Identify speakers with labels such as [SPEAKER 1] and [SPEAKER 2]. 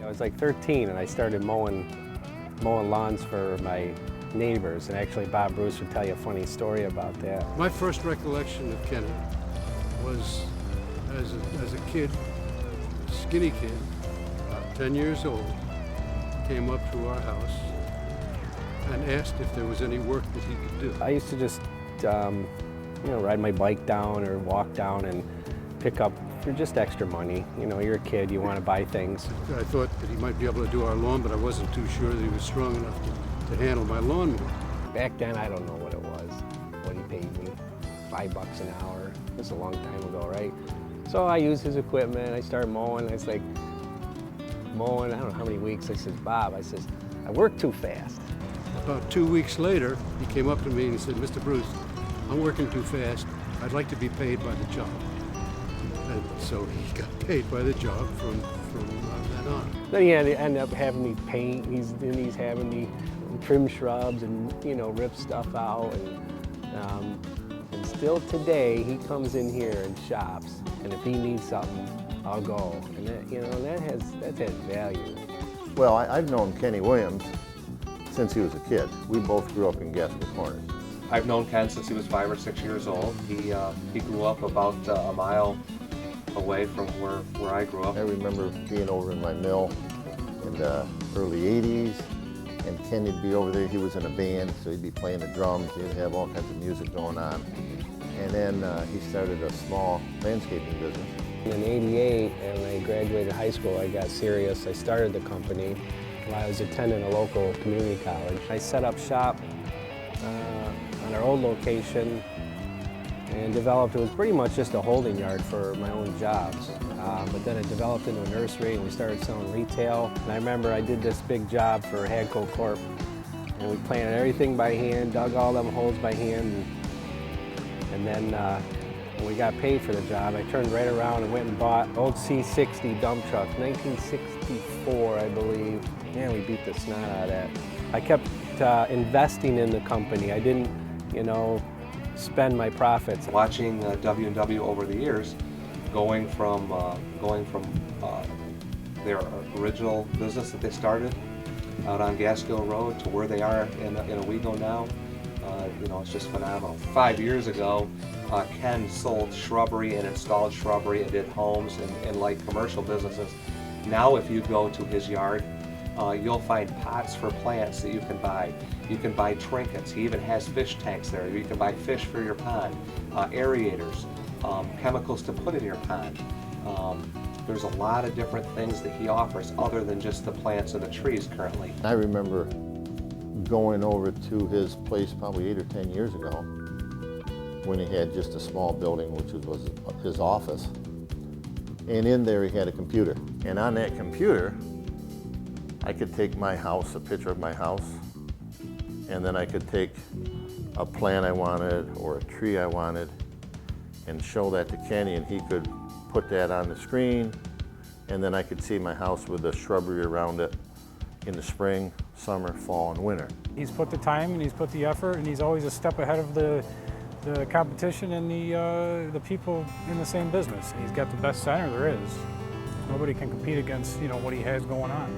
[SPEAKER 1] was like 13 and I started mowing lawns for my neighbors, and actually Bob Bruce would tell you a funny story about that.
[SPEAKER 2] My first recollection of Kenny was as a kid, skinny kid, about 10 years old, came up to our house and asked if there was any work that he could do.
[SPEAKER 1] I used to just, ride my bike down or walk down and pick up for just extra money. You know, you're a kid, you want to buy things.
[SPEAKER 2] I thought that he might be able to do our lawn, but I wasn't too sure that he was strong enough to handle my lawnmower.
[SPEAKER 1] Back then, I don't know what it was, what he paid me, $5 an hour. That's a long time ago, right? So I used his equipment, I started mowing. It's like mowing, I don't know how many weeks. I said, Bob, I work too fast.
[SPEAKER 2] About 2 weeks later, he came up to me and he said, Mr. Bruce, I'm working too fast. I'd like to be paid by the job. And so he got paid by the job from then on.
[SPEAKER 1] Then he ended up having me paint. He's having me trim shrubs and, rip stuff out. And still today, he comes in here and shops. And if he needs something, I'll go. And that has value.
[SPEAKER 3] Well, I've known Kenny Williams since he was a kid. We both grew up in Gaspar Corners.
[SPEAKER 4] I've known Ken since he was 5 or 6 years old. He grew up about a mile away from where I grew up.
[SPEAKER 3] I remember being over in my mill in the early 80s, and Kenny'd be over there. He was in a band, so he'd be playing the drums. He'd have all kinds of music going on. And then he started a small landscaping business.
[SPEAKER 1] In '88, and I graduated high school, I got serious. I started the company while I was attending a local community college. I set up shop on our old location and developed, it was pretty much just a holding yard for my own jobs. But then it developed into a nursery and we started selling retail. And I remember I did this big job for Hadco Corp. And we planted everything by hand, dug all them holes by hand. And then when we got paid for the job, I turned right around and went and bought old C60 dump truck, 1964, I believe. Man, we beat the snot out of that. I kept investing in the company. I didn't, spend my profits.
[SPEAKER 4] Watching W&W over the years, going from their original business that they started out on Gaskill Road to where they are in Owego now, it's just phenomenal. 5 years ago, Ken sold shrubbery and installed shrubbery and did homes and like commercial businesses. Now if you go to his yard, you'll find pots for plants that you can buy. You can buy trinkets. He even has fish tanks there. You can buy fish for your pond, aerators, chemicals to put in your pond. There's a lot of different things that he offers other than just the plants and the trees currently.
[SPEAKER 3] I remember going over to his place probably 8 or 10 years ago when he had just a small building, which was his office. And in there he had a computer. And on that computer, I could take my house, a picture of my house, and then I could take a plant I wanted or a tree I wanted and show that to Kenny, and he could put that on the screen, and then I could see my house with the shrubbery around it in the spring, summer, fall, and winter.
[SPEAKER 5] He's put the time and he's put the effort, and he's always a step ahead of the competition and the people in the same business. He's got the best center there is. Nobody can compete against what he has going on.